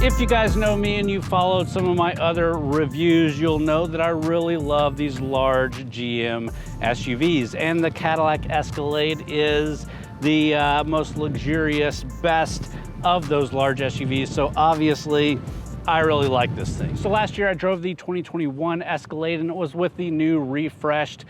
If you guys know me and you followed some of my other reviews, you'll know that I really love these large GM SUVs, and the Cadillac Escalade is the most luxurious, best of those large SUVs. So obviously, I really like this thing. So last year I drove the 2021 Escalade, and it was with the new refreshed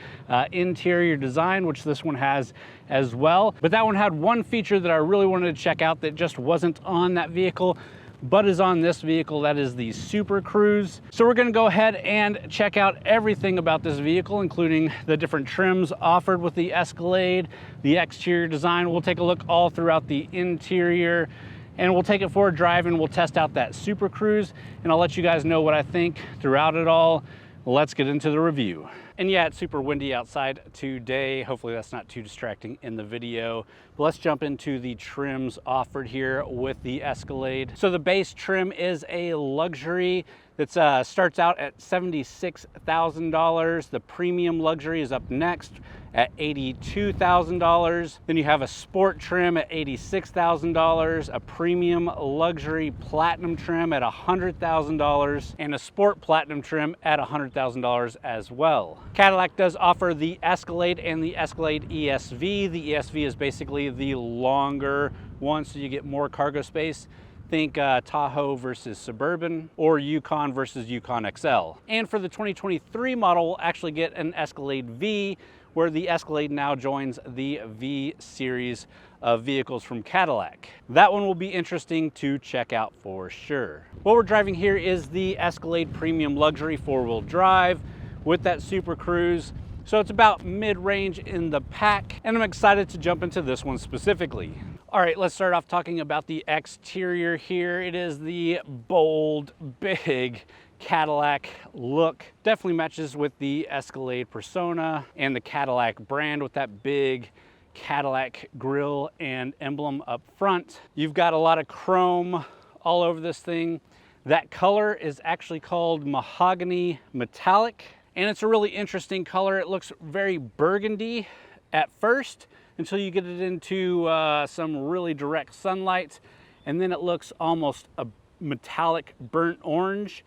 interior design, which this one has as well. But that one had one feature that I really wanted to check out that just wasn't on that vehicle, but is on this vehicle. That is the Super Cruise. So we're gonna go ahead and check out everything about this vehicle, including the different trims offered with the Escalade, the exterior design. We'll take a look all throughout the interior, and we'll take it for a drive and we'll test out that Super Cruise, and I'll let you guys know what I think throughout it all. Let's get into the review. And yeah, it's super windy outside today. Hopefully that's not too distracting in the video. But let's jump into the trims offered here with the Escalade. So the base trim is a luxury that starts out at $76,000. The premium luxury is up next at $82,000. Then you have a sport trim at $86,000, a premium luxury platinum trim at $100,000, and a sport platinum trim at $100,000 as well. Cadillac does offer the Escalade and the Escalade ESV. The ESV is basically the longer one, so you get more cargo space. Think Tahoe versus Suburban, or Yukon versus Yukon XL. And for the 2023 model, we'll actually get an Escalade V, where the Escalade now joins the V series of vehicles from Cadillac. That one will be interesting to check out for sure. What we're driving here is the Escalade Premium Luxury 4-wheel drive with that Super Cruise. So it's about mid-range in the pack, and I'm excited to jump into this one specifically. All right, let's start off talking about the exterior here. It is the bold, big Cadillac look. Definitely matches with the Escalade persona and the Cadillac brand with that big Cadillac grille and emblem up front. You've got a lot of chrome all over this thing. That color is actually called mahogany metallic, and it's a really interesting color. It looks very burgundy at first until you get it into some really direct sunlight, and then it looks almost a metallic burnt orange.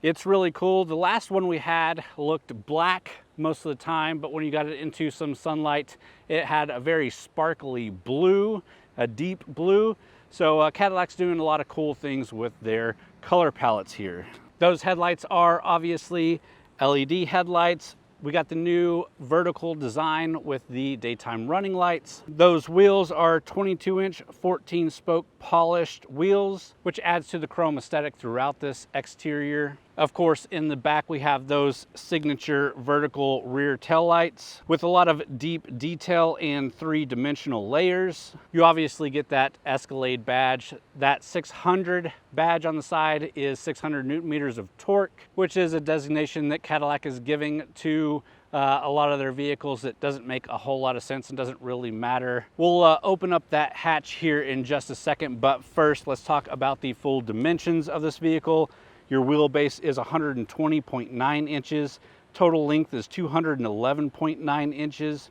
It's really cool. The last one we had looked black most of the time, but when you got it into some sunlight, it had a very sparkly blue, a deep blue. So Cadillac's doing a lot of cool things with their color palettes here. Those headlights are obviously LED headlights. We got the new vertical design with the daytime running lights. Those wheels are 22-inch, 14-spoke polished wheels, which adds to the chrome aesthetic throughout this exterior. Of course, in the back, we have those signature vertical rear tail lights with a lot of deep detail and three-dimensional layers. You obviously get that Escalade badge. That 600 badge on the side is 600 Newton meters of torque, which is a designation that Cadillac is giving to a lot of their vehicles. That doesn't make a whole lot of sense and doesn't really matter. We'll open up that hatch here in just a second, but first let's talk about the full dimensions of this vehicle. Your wheelbase is 120.9 inches. Total length is 211.9 inches.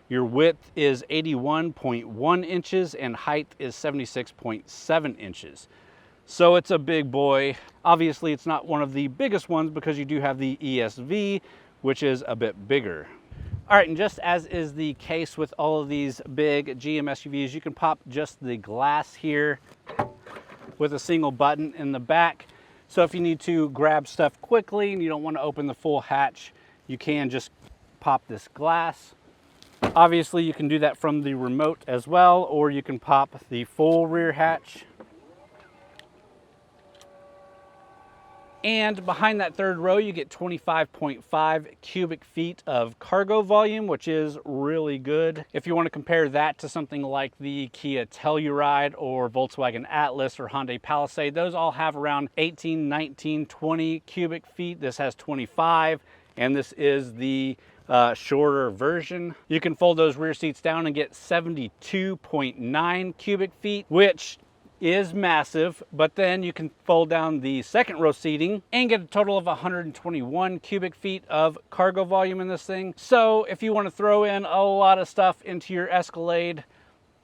Your width is 81.1 inches and height is 76.7 inches. So it's a big boy. Obviously, it's not one of the biggest ones because you do have the ESV, which is a bit bigger. All right, and just as is the case with all of these big GM SUVs, you can pop just the glass here with a single button in the back. So if you need to grab stuff quickly and you don't want to open the full hatch, you can just pop this glass. Obviously, you can do that from the remote as well, or you can pop the full rear hatch. And behind that third row, you get 25.5 cubic feet of cargo volume, which is really good. If you want to compare that to something like the Kia Telluride or Volkswagen Atlas or Hyundai Palisade, those all have around 18, 19, 20 cubic feet. This has 25, and this is the shorter version. You can fold those rear seats down and get 72.9 cubic feet, which is massive, but then you can fold down the second row seating and get a total of 121 cubic feet of cargo volume in this thing. So if you want to throw in a lot of stuff into your Escalade,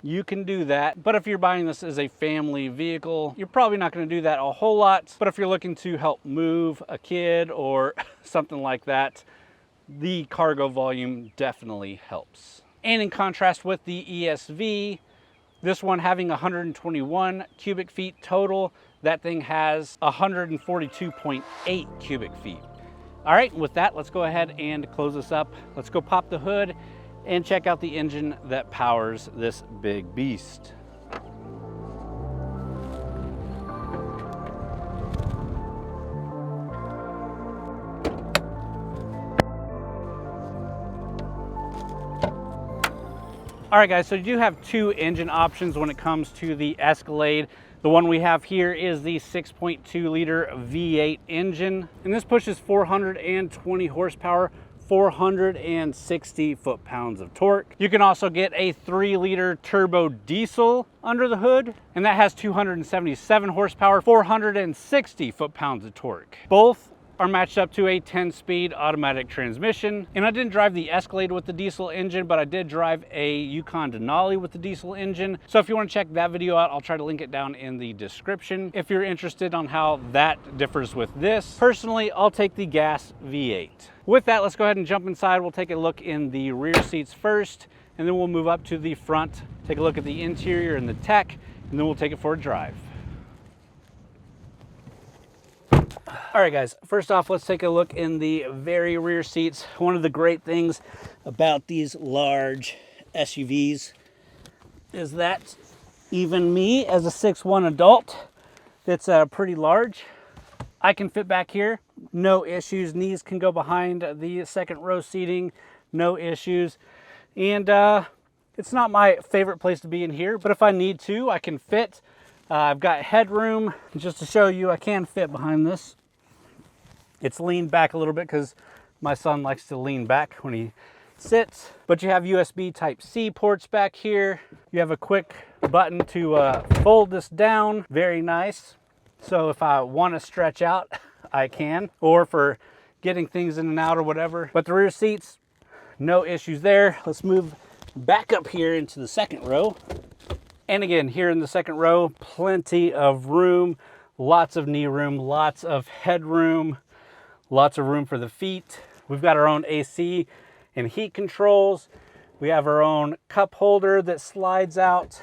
you can do that. But if you're buying this as a family vehicle, you're probably not going to do that a whole lot. But if you're looking to help move a kid or something like that, the cargo volume definitely helps. And in contrast with the ESV, this one having 121 cubic feet total, that thing has 142.8 cubic feet. All right, with that, let's go ahead and close this up. Let's go pop the hood and check out the engine that powers this big beast. All right, guys, so you do have two engine options when it comes to the Escalade. The one we have here is the 6.2 liter V8 engine, and this pushes 420 horsepower, 460 foot-pounds of torque. You can also get a 3-liter turbo diesel under the hood, and that has 277 horsepower, 460 foot-pounds of torque. Both are matched up to a 10-speed automatic transmission. And I didn't drive the Escalade with the diesel engine, but I did drive a Yukon Denali with the diesel engine. So if you want to check that video out, I'll try to link it down in the description if you're interested on how that differs with this. Personally, I'll take the gas V8. With that, let's go ahead and jump inside. We'll take a look in the rear seats first, and then we'll move up to the front, take a look at the interior and the tech, and then we'll take it for a drive. All right, guys, first off, let's take a look in the very rear seats. One of the great things about these large SUVs is that even me, as a 6'1" adult that's pretty large, I can fit back here, no issues. Knees can go behind the second row seating, no issues. And it's not my favorite place to be in here, but if I need to, I can fit. I've got headroom. Just to show you, I can fit behind this. It's leaned back a little bit because my son likes to lean back when he sits. But you have USB Type-C ports back here. You have a quick button to fold this down. Very nice. So if I want to stretch out, I can. Or for getting things in and out or whatever. But the rear seats, no issues there. Let's move back up here into the second row. And again, here in the second row, plenty of room, lots of knee room, lots of headroom, lots of room for the feet. We've got our own AC and heat controls. We have our own cup holder that slides out.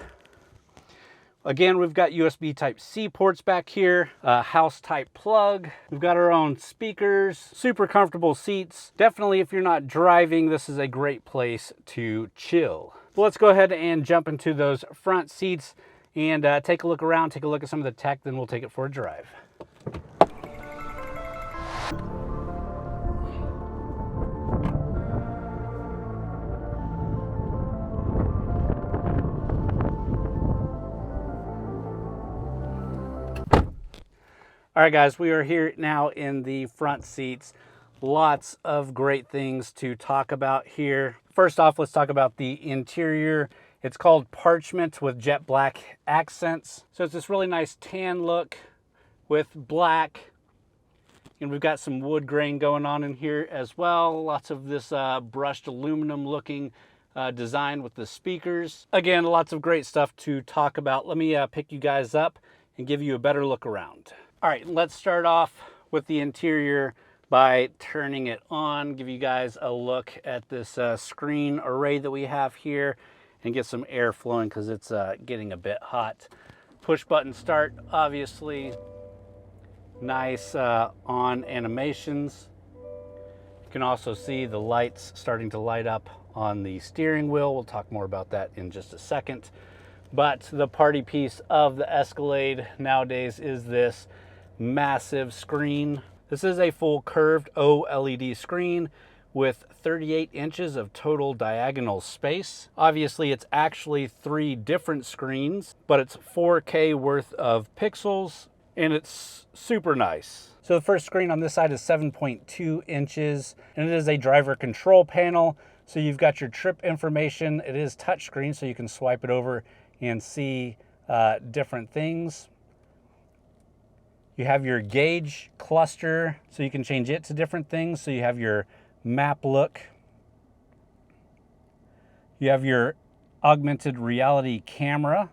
Again, we've got USB Type-C ports back here, a house type plug. We've got our own speakers, super comfortable seats. Definitely, if you're not driving, this is a great place to chill. Well, let's go ahead and jump into those front seats and take a look around, take a look at some of the tech, then we'll take it for a drive. All right, guys, we are here now in the front seats. Lots of great things to talk about here. First off, let's talk about the interior. It's called Parchment with jet black accents. So it's this really nice tan look with black. And we've got some wood grain going on in here as well. Lots of this brushed aluminum looking design with the speakers. Again, lots of great stuff to talk about. Let me pick you guys up and give you a better look around. All right, let's start off with the interior by turning it on, give you guys a look at this screen array that we have here and get some air flowing because it's getting a bit hot. Push button start, obviously. Nice on animations. You can also see the lights starting to light up on the steering wheel. We'll talk more about that in just a second. But the party piece of the Escalade nowadays is this massive screen. This is a full curved OLED screen with 38 inches of total diagonal space. Obviously, it's actually 3 different screens, but it's 4K worth of pixels, and it's super nice. So the first screen on this side is 7.2 inches, and it is a driver control panel. So you've got your trip information. It is touchscreen, so you can swipe it over and see different things. You have your gauge cluster, so you can change it to different things. So you have your map look. You have your augmented reality camera.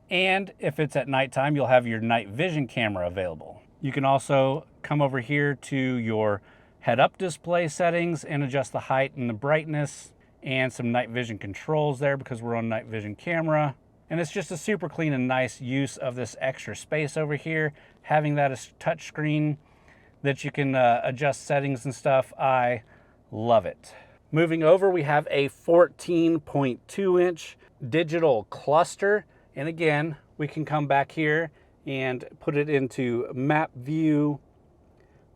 And if it's at nighttime, you'll have your night vision camera available. You can also come over here to your head-up display settings and adjust the height and the brightness and some night vision controls there because we're on night vision camera. And it's just a super clean and nice use of this extra space over here. Having that as touch screen that you can adjust settings and stuff, I love it. Moving over, we have a 14.2-inch digital cluster. And again, we can come back here and put it into map view.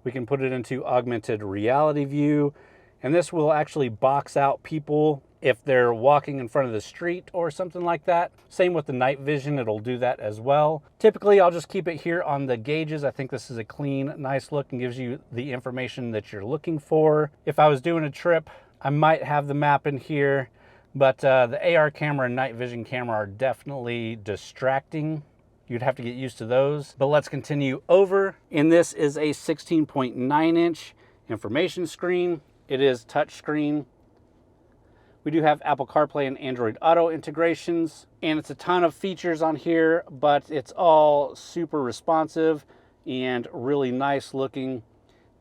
We can put it into augmented reality view. And this will actually box out people if they're walking in front of the street or something like that. Same with the night vision, it'll do that as well. Typically, I'll just keep it here on the gauges. I think this is a clean, nice look and gives you the information that you're looking for. If I was doing a trip, I might have the map in here, but the AR camera and night vision camera are definitely distracting. You'd have to get used to those. But let's continue over. And this is a 16.9-inch information screen. It is touchscreen. We do have Apple CarPlay and Android Auto integrations, and it's a ton of features on here, but it's all super responsive and really nice looking.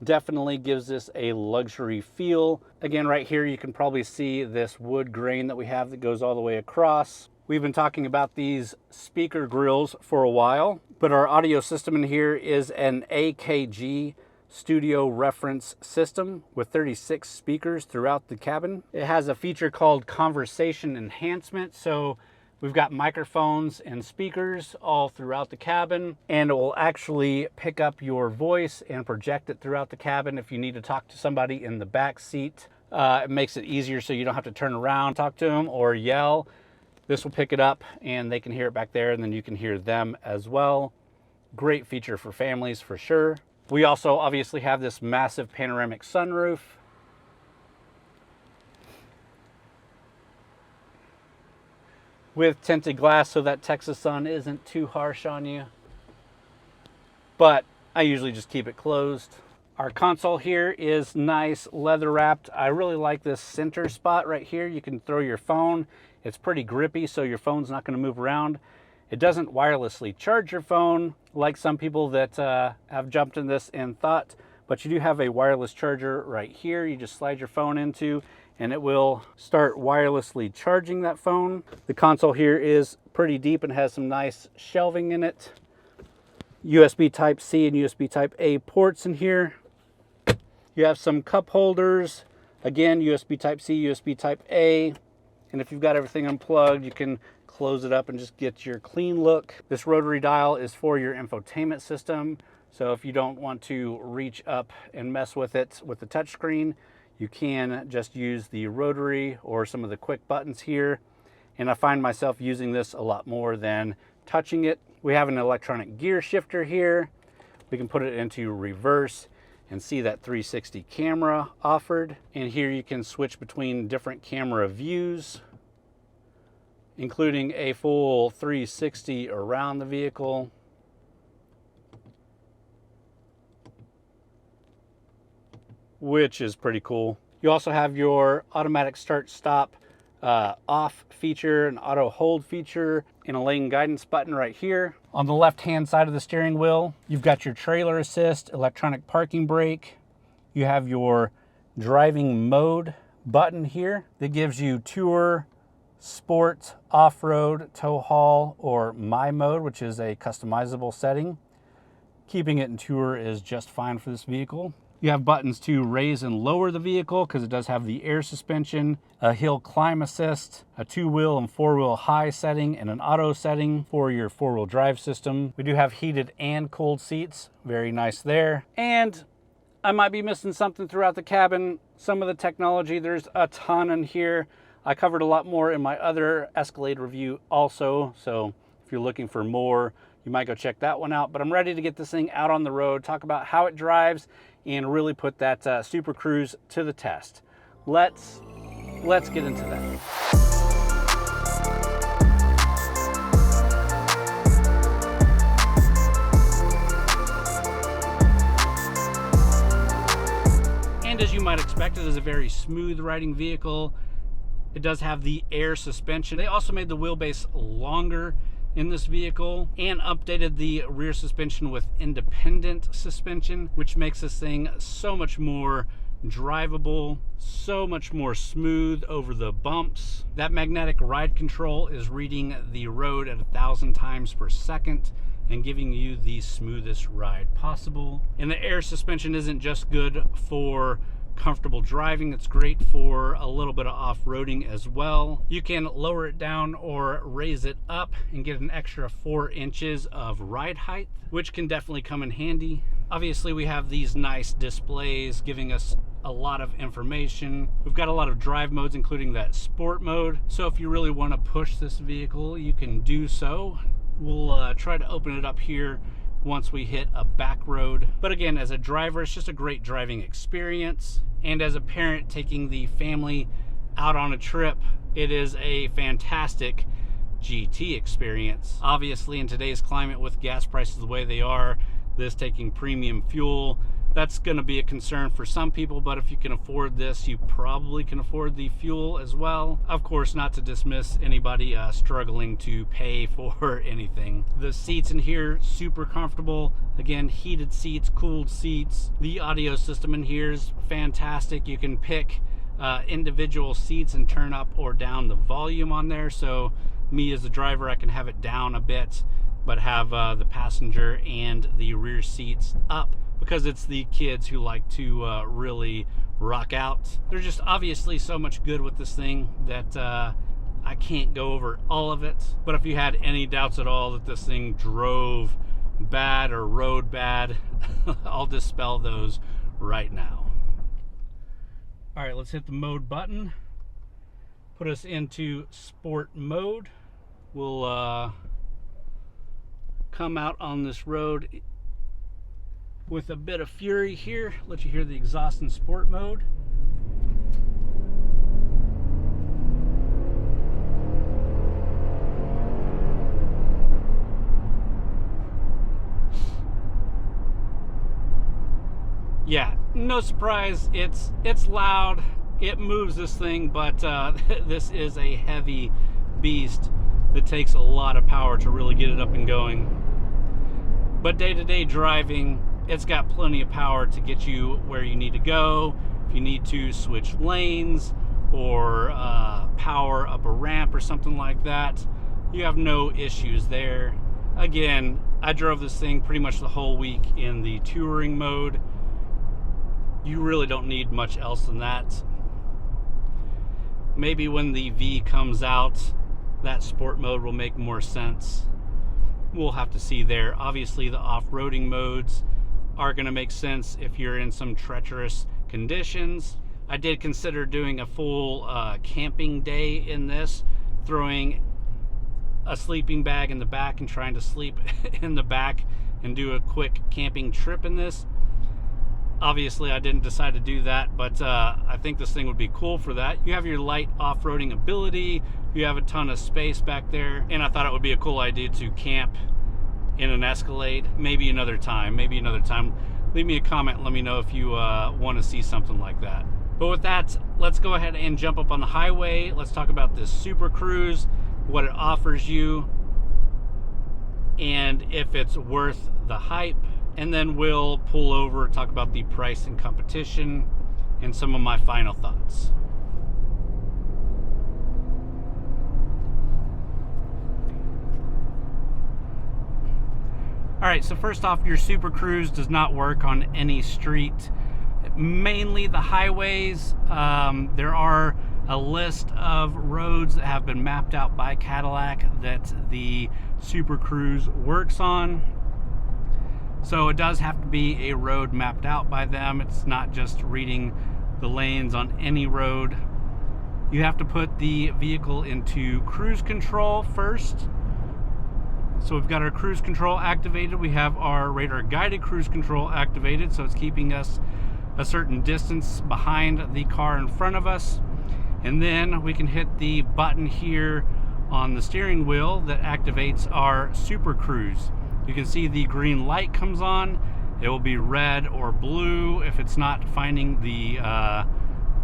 Definitely gives this a luxury feel. Again, right here, you can probably see this wood grain that we have that goes all the way across. We've been talking about these speaker grills for a while, but our audio system in here is an AKG studio reference system with 36 speakers throughout the cabin. It has a feature called conversation enhancement. So we've got microphones and speakers all throughout the cabin, and it will actually pick up your voice and project it throughout the cabin if you need to talk to somebody in the back seat. It makes it easier so you don't have to turn around, talk to them, or yell. This will pick it up and they can hear it back there, and then you can hear them as well. Great feature for families for sure. We also obviously have this massive panoramic sunroof. With tinted glass so that Texas sun isn't too harsh on you. But I usually just keep it closed. Our console here is nice leather wrapped. I really like this center spot right here. You can throw your phone. It's pretty grippy, so your phone's not going to move around. It doesn't wirelessly charge your phone like some people that have jumped in this and thought, but you do have a wireless charger right here. You just slide your phone into and it will start wirelessly charging that phone. The console here is pretty deep and has some nice shelving in it. USB Type-C and USB Type-A ports in here. You have some cup holders. Again, USB Type-C, USB Type-A. And if you've got everything unplugged, you can close it up and just get your clean look. This rotary dial is for your infotainment system. So if you don't want to reach up and mess with it with the touchscreen, you can just use the rotary or some of the quick buttons here. And I find myself using this a lot more than touching it. We have an electronic gear shifter here. We can put it into reverse and see that 360 camera offered. And here you can switch between different camera views, including a full 360 around the vehicle. Which is pretty cool. You also have your automatic start stop off feature, an auto hold feature, and a lane guidance button right here. On the left hand side of the steering wheel, you've got your trailer assist, electronic parking brake. You have your driving mode button here that gives you tour, sport, off-road, tow haul, or my mode, which is a customizable setting. Keeping it in tour is just fine for this vehicle. You have buttons to raise and lower the vehicle because it does have the air suspension, a hill climb assist, a 2-wheel and 4-wheel high setting, and an auto setting for your 4-wheel drive system. We do have heated and cold seats. Very nice there. And I might be missing something throughout the cabin. Some of the technology, there's a ton in here. I covered a lot more in my other Escalade review also. So if you're looking for more, you might go check that one out. But I'm ready to get this thing out on the road, talk about how it drives, and really put that Super Cruise to the test. Let's get into that. And as you might expect, it is a very smooth riding vehicle. It does have the air suspension. They also made the wheelbase longer in this vehicle and updated the rear suspension with independent suspension, which makes this thing so much more drivable, so much more smooth over the bumps. That magnetic ride control is reading the road at 1,000 times per second and giving you the smoothest ride possible. And the air suspension isn't just good for comfortable driving, it's great for a little bit of off-roading as well. You can lower it down or raise it up and get an extra 4 inches of ride height, which can definitely come in handy. Obviously, we have these nice displays giving us a lot of information. We've got a lot of drive modes, including that sport mode. So if you really want to push this vehicle, you can do so. We'll try to open it up here once we hit a back road. But again, as a driver, it's just a great driving experience. And as a parent taking the family out on a trip, it is a fantastic GT experience. Obviously, in today's climate with gas prices the way they are, this taking premium fuel, that's going to be a concern for some people, but if you can afford this, you probably can afford the fuel as well. Of course, not to dismiss anybody struggling to pay for anything. The seats in here, super comfortable. Again, heated seats, cooled seats. The audio system in here is fantastic. You can pick individual seats and turn up or down the volume on there. So me as a driver, I can have it down a bit, but have the passenger and the rear seats up, because it's the kids who like to really rock out. There's just obviously so much good with this thing that I can't go over all of it. But if you had any doubts at all that this thing drove bad or rode bad, I'll dispel those right now. All right, let's hit the mode button. Put us into sport mode. We'll come out on this road with a bit of fury here. Let you hear the exhaust in sport mode. Yeah, no surprise, it's loud, it moves this thing, but this is a heavy beast that takes a lot of power to really get it up and going. But day-to-day driving, it's got plenty of power to get you where you need to go. If you need to switch lanes or power up a ramp or something like that, you have no issues there. Again, I drove this thing pretty much the whole week in the touring mode. You really don't need much else than that. Maybe when the V comes out, that sport mode will make more sense. We'll have to see there. Obviously, the off-roading modes are going to make sense if you're in some treacherous conditions. I did consider doing a full camping day in this, throwing a sleeping bag in the back and trying to sleep in the back and do a quick camping trip in this. Obviously, I didn't decide to do that, but I think this thing would be cool for that. You have your light off-roading ability, you have a ton of space back there, and I thought it would be a cool idea to camp in an Escalade. Maybe another time, Leave me a comment and let me know if you want to see something like that. But with that, let's go ahead and jump up on the highway. Let's talk about this Super Cruise, what it offers you, and if it's worth the hype. And then we'll pull over, talk about the price and competition, and some of my final thoughts. All right, so first off, your Super Cruise does not work on any street, mainly the highways. There are a list of roads that have been mapped out by Cadillac that the Super Cruise works on. So it does have to be a road mapped out by them. It's not just reading the lanes on any road. You have to put the vehicle into cruise control first. So we've got our cruise control activated. We have our radar guided cruise control activated, so it's keeping us a certain distance behind the car in front of us. And then we can hit the button here on the steering wheel that activates our Super Cruise. You can see the green light comes on. It will be red or blue if it's not finding the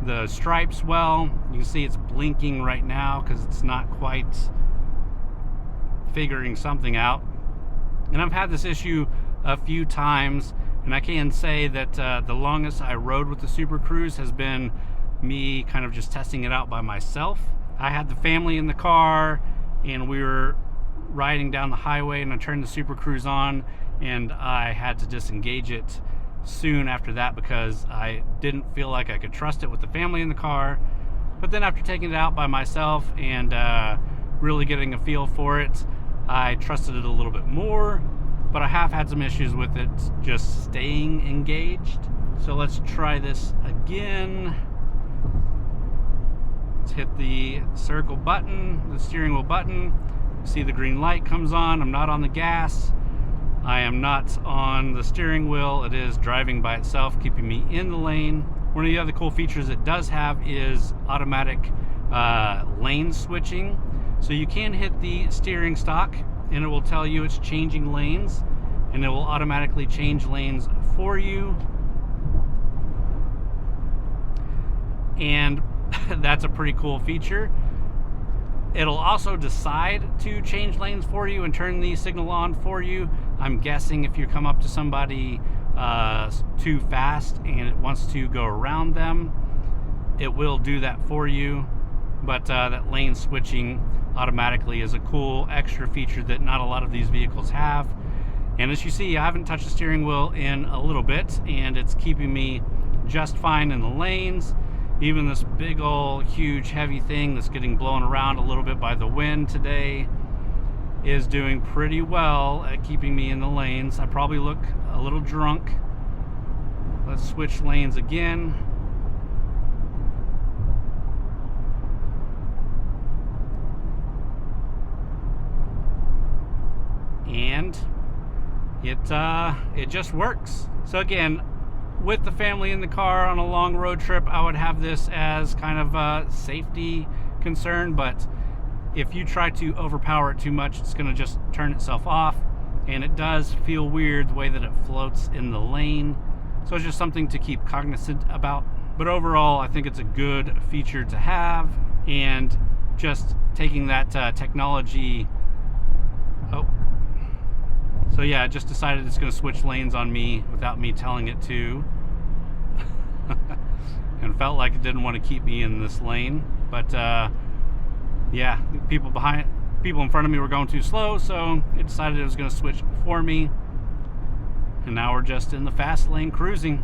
the stripes well. You can see it's blinking right now because it's not quite figuring something out. And I've had this issue a few times, and I can say that the longest I rode with the Super Cruise has been me kind of just testing it out by myself. I had the family in the car, and we were riding down the highway, and I turned the Super Cruise on, and I had to disengage it soon after that because I didn't feel like I could trust it with the family in the car. But then after taking it out by myself and really getting a feel for it, I trusted it a little bit more. But I have had some issues with it just staying engaged. So let's try this again. Let's hit the circle button, the steering wheel button. See the green light comes on. I'm not on the gas. I am not on the steering wheel. It is driving by itself, keeping me in the lane. One of the other cool features it does have is automatic lane switching. So you can hit the steering stalk and it will tell you it's changing lanes, and it will automatically change lanes for you. And that's a pretty cool feature. It'll also decide to change lanes for you and turn the signal on for you. I'm guessing if you come up to somebody too fast and it wants to go around them, it will do that for you. But that lane switching automatically is a cool extra feature that not a lot of these vehicles have. And as you see, I haven't touched the steering wheel in a little bit, and it's keeping me just fine in the lanes. Even this big old huge heavy thing that's getting blown around a little bit by the wind today is doing pretty well at keeping me in the lanes. I probably look a little drunk. Let's switch lanes again. And it just works. So again, with the family in the car on a long road trip, I would have this as kind of a safety concern, but if you try to overpower it too much, it's going to just turn itself off, and it does feel weird the way that it floats in the lane. So it's just something to keep cognizant about. But overall, I think it's a good feature to have, and just taking that technology. So yeah, it just decided it's going to switch lanes on me without me telling it to. And felt like it didn't want to keep me in this lane. But yeah, people in front of me were going too slow, so it decided it was going to switch for me. And now we're just in the fast lane cruising.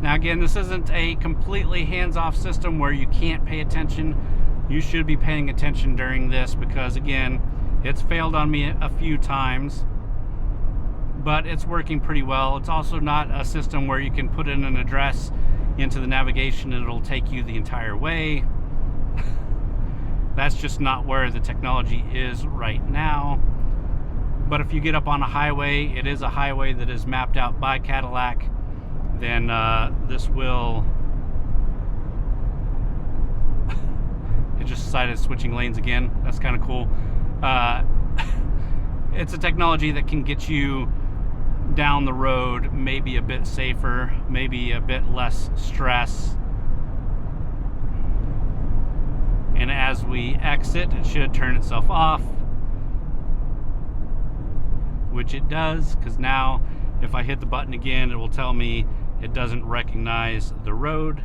Now again, this isn't a completely hands-off system where you can't pay attention. You should be paying attention during this because again, it's failed on me a few times, but it's working pretty well. It's also not a system where you can put in an address into the navigation and it'll take you the entire way. That's just not where the technology is right now. But if you get up on a highway, it is a highway that is mapped out by Cadillac, then this will... It just decided switching lanes again. That's kind of cool. It's a technology that can get you down the road maybe a bit safer, maybe a bit less stress. And as we exit, it should turn itself off, which it does, because now if I hit the button again, it will tell me it doesn't recognize the road.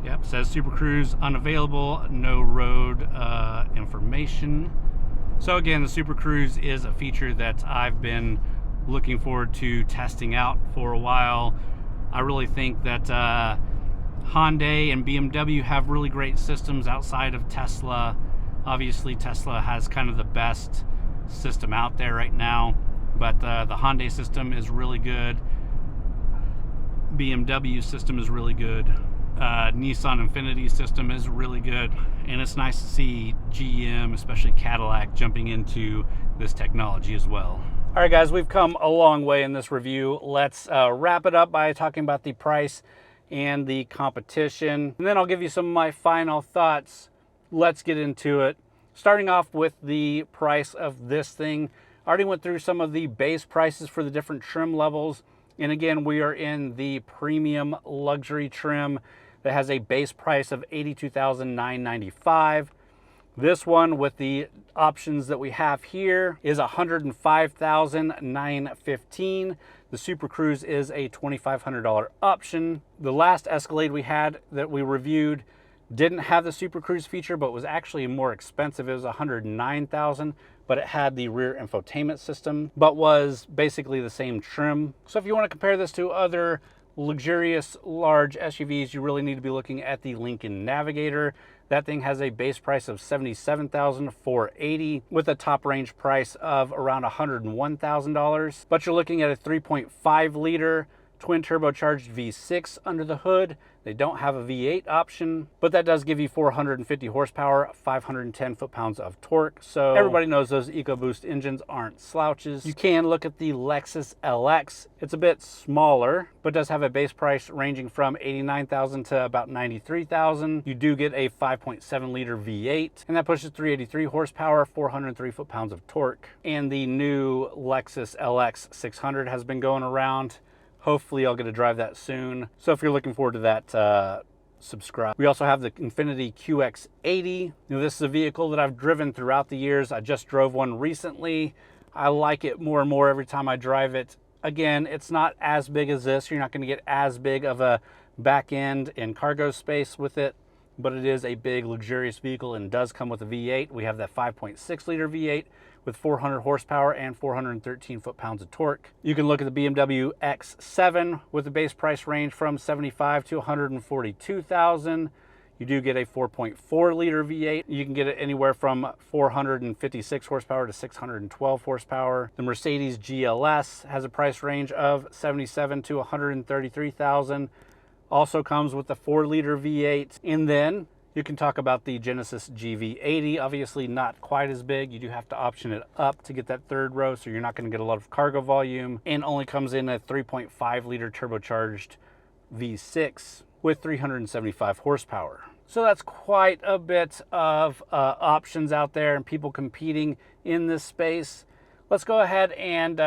Yep, says Super Cruise unavailable, no road information. So again, the Super Cruise is a feature that I've been looking forward to testing out for a while. I really think that Hyundai and BMW have really great systems outside of Tesla. Obviously, Tesla has kind of the best system out there right now, but the Hyundai system is really good. BMW system is really good. Nissan Infiniti system is really good, and it's nice to see GM, especially Cadillac, jumping into this technology as well. All right, guys, we've come a long way in this review. Let's wrap it up by talking about the price and the competition, and then I'll give you some of my final thoughts. Let's get into it. Starting off with the price of this thing. I already went through some of the base prices for the different trim levels, and again, we are in the premium luxury trim. that has a base price of $82,995. This one with the options that we have here is $105,915. The Super Cruise is a $2,500 option. The last Escalade we had that we reviewed didn't have the Super Cruise feature, but was actually more expensive. It was $109,000, but it had the rear infotainment system, but was basically the same trim. So if you want to compare this to other luxurious large SUVs, you really need to be looking at the Lincoln Navigator. That thing has a base price of $77,480 with a top range price of around $101,000. But you're looking at a 3.5 liter twin turbocharged V6 under the hood. They don't have a V8 option, but that does give you 450 horsepower, 510 foot-pounds of torque. So everybody knows those EcoBoost engines aren't slouches. You can look at the Lexus LX. It's a bit smaller, but does have a base price ranging from $89,000 to about $93,000. You do get a 5.7 liter V8, and that pushes 383 horsepower, 403 foot-pounds of torque. And the new Lexus LX 600 has been going around. Hopefully I'll get to drive that soon. So if you're looking forward to that, subscribe. We also have the Infiniti QX80. This is a vehicle that I've driven throughout the years. I just drove one recently. I like it more and more every time I drive it. Again, it's not as big as this. You're not going to get as big of a back end and cargo space with it, but it is a big luxurious vehicle and does come with a V8. We have that 5.6 liter V8 with 400 horsepower and 413 foot-pounds of torque. You can look at the BMW X7 with the base price range from $75,000 to $142,000. You do get a 4.4 liter V8. You can get it anywhere from 456 horsepower to 612 horsepower. The Mercedes GLS has a price range of $77,000 to $133,000. Also comes with the 4 liter V8. And then you can talk about the Genesis GV80, obviously not quite as big. You do have to option it up to get that third row, so you're not going to get a lot of cargo volume, and only comes in a 3.5 liter turbocharged V6 with 375 horsepower. So that's quite a bit of options out there and people competing in this space. Let's go ahead and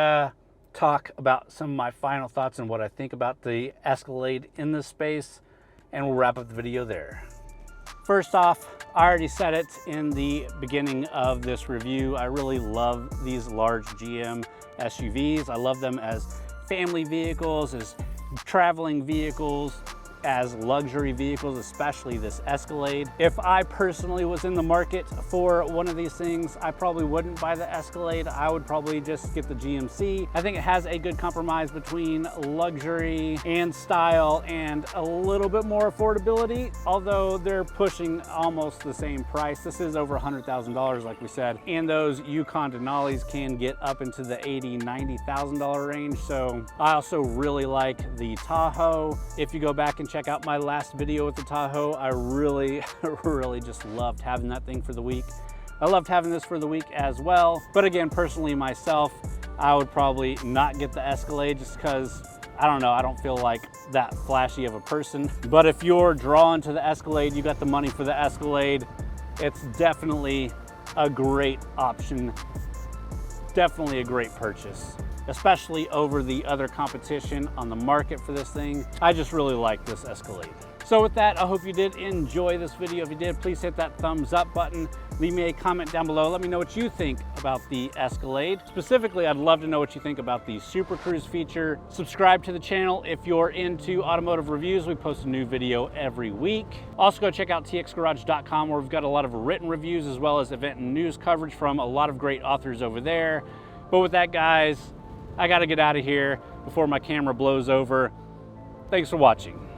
talk about some of my final thoughts and what I think about the Escalade in this space, and we'll wrap up the video there. First off, I already said it in the beginning of this review. I really love these large GM SUVs. I love them as family vehicles, as traveling vehicles, as luxury vehicles, especially this Escalade. If I personally was in the market for one of these things, I probably wouldn't buy the Escalade. I would probably just get the GMC. I think it has a good compromise between luxury and style and a little bit more affordability, although they're pushing almost the same price. This is over $100,000 like we said, and those Yukon Denali's can get up into the $80,000, $90,000 range. So I also really like the Tahoe. If you go back and check out my last video with the Tahoe, I really just loved having that thing for the week. I loved having this for the week as well. But again, personally myself, I would probably not get the Escalade just because, I don't know, I don't feel like that flashy of a person. But if you're drawn to the Escalade, you got the money for the Escalade, it's definitely a great option. Definitely a great purchase, especially over the other competition on the market for this thing. I just really like this Escalade. So with that, I hope you did enjoy this video. If you did, please hit that thumbs up button. Leave me a comment down below. Let me know what you think about the Escalade. Specifically, I'd love to know what you think about the Super Cruise feature. Subscribe to the channel if you're into automotive reviews. We post a new video every week. Also go check out TXGARAGE.com, where we've got a lot of written reviews as well as event and news coverage from a lot of great authors over there. But with that, guys, I gotta get out of here before my camera blows over. Thanks for watching.